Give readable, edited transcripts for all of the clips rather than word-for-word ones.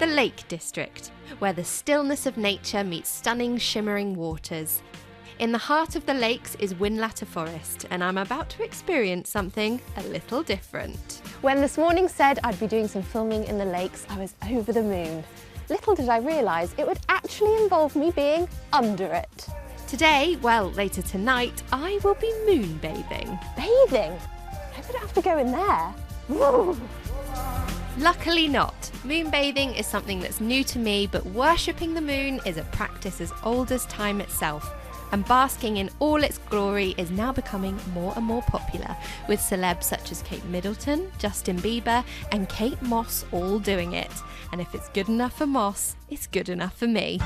the Lake District, where the stillness of nature meets stunning shimmering waters. In the heart of the lakes is Whinlatter Forest, and I'm about to experience something a little different. When This Morning said I'd be doing some filming in the lakes, I was over the moon. Little did I realise it would actually involve me being under it. Today, well, later tonight, I will be moonbathing. Bathing? I hope I don't have to go in there. Whoa. Luckily not. Moonbathing is something that's new to me, but worshipping the moon is a practice as old as time itself. And basking in all its glory is now becoming more and more popular, with celebs such as Kate Middleton, Justin Bieber and Kate Moss all doing it. And if it's good enough for Moss, it's good enough for me.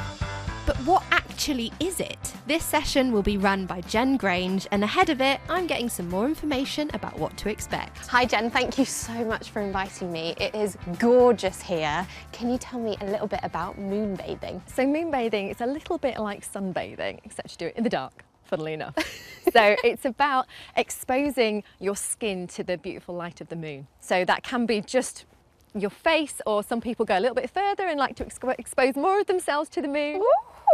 But what actually is it? This session will be run by Jen Grange, and ahead of it, I'm getting some more information about what to expect. Hi Jen, thank you so much for inviting me. It is gorgeous here. Can you tell me a little bit about moonbathing? So moonbathing is a little bit like sunbathing, except you do it in the dark, funnily enough. So it's about exposing your skin to the beautiful light of the moon. So that can be just your face, or some people go a little bit further and like to expose more of themselves to the moon.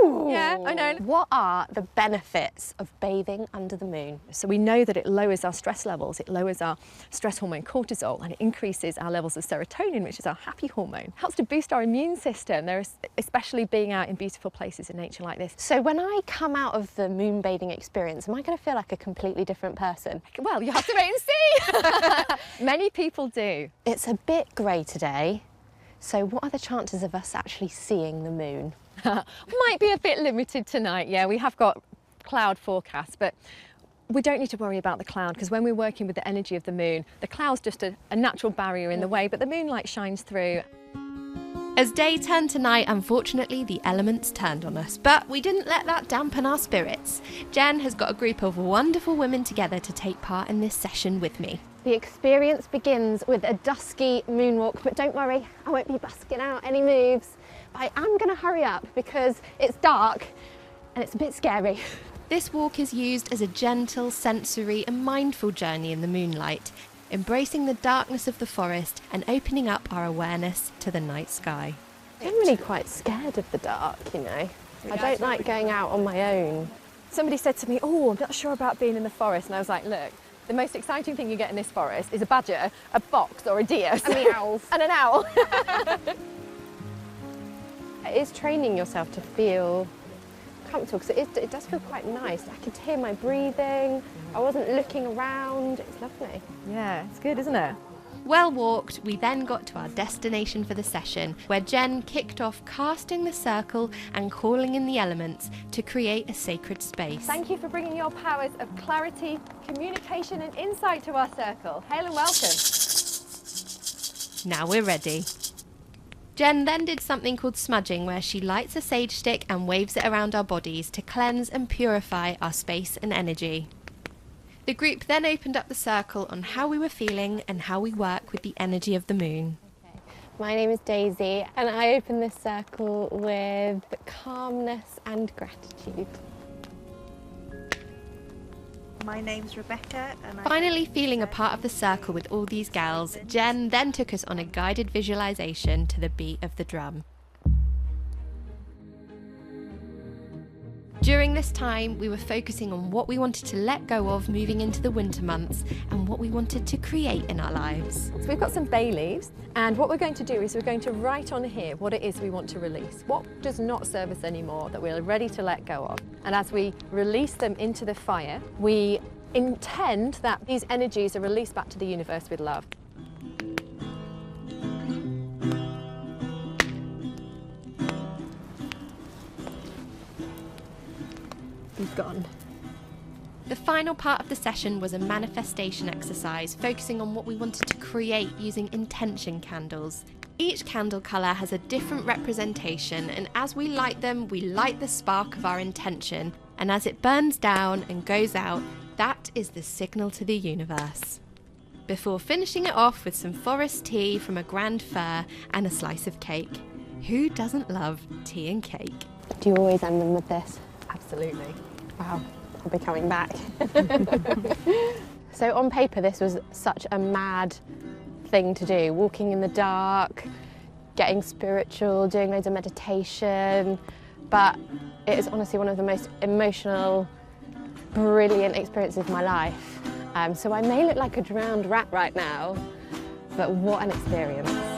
Ooh. Yeah, I know. What are the benefits of bathing under the moon? So we know that it lowers our stress levels, it lowers our stress hormone cortisol, and it increases our levels of serotonin, which is our happy hormone. It helps to boost our immune system, especially being out in beautiful places in nature like this. So when I come out of the moonbathing experience, am I going to feel like a completely different person? Well, you have to wait and see. Many people do. It's a bit grey today, so what are the chances of us actually seeing the moon? Might be a bit limited tonight, yeah. We have got cloud forecasts, but we don't need to worry about the cloud, because when we're working with the energy of the moon, the cloud's just a natural barrier in the way, but the moonlight shines through. As day turned to night, unfortunately, the elements turned on us, but we didn't let that dampen our spirits. Jen has got a group of wonderful women together to take part in this session with me. The experience begins with a dusky moonwalk, but don't worry, I won't be busking out any moves. I am going to hurry up because it's dark and it's a bit scary. This walk is used as a gentle, sensory and mindful journey in the moonlight, embracing the darkness of the forest and opening up our awareness to the night sky. I'm really quite scared of the dark, you know. I don't like going out on my own. Somebody said to me, oh, I'm not sure about being in the forest, and I was like, look, the most exciting thing you get in this forest is a badger, a fox or a deer. And the owls. And an owl. It is training yourself to feel comfortable, because it does feel quite nice. I could hear my breathing, I wasn't looking around, it's lovely. Yeah, it's good, isn't it? Well walked, we then got to our destination for the session, where Jen kicked off casting the circle and calling in the elements to create a sacred space. Thank you for bringing your powers of clarity, communication and insight to our circle. Hail and welcome. Now we're ready. Jen then did something called smudging, where she lights a sage stick and waves it around our bodies to cleanse and purify our space and energy. The group then opened up the circle on how we were feeling and how we work with the energy of the moon. My name is Daisy, and I open this circle with calmness and gratitude. My name's Rebecca, and Finally feeling a part of the circle with all these gals, Jen then took us on a guided visualisation to the beat of the drum. During this time, we were focusing on what we wanted to let go of moving into the winter months and what we wanted to create in our lives. So we've got some bay leaves, and what we're going to do is we're going to write on here what it is we want to release, what does not serve us anymore that we're ready to let go of. And as we release them into the fire, we intend that these energies are released back to the universe with love. He's gone. The final part of the session was a manifestation exercise, focusing on what we wanted to create using intention candles. Each candle colour has a different representation, and as we light them, we light the spark of our intention, and as it burns down and goes out, that is the signal to the universe. Before finishing it off with some forest tea from a grand fir and a slice of cake. Who doesn't love tea and cake? Do you always end them with this? Absolutely. Wow, I'll be coming back. So on paper, this was such a mad thing to do, walking in the dark, getting spiritual, doing loads of meditation, but it is honestly one of the most emotional, brilliant experiences of my life. So I may look like a drowned rat right now, but what an experience.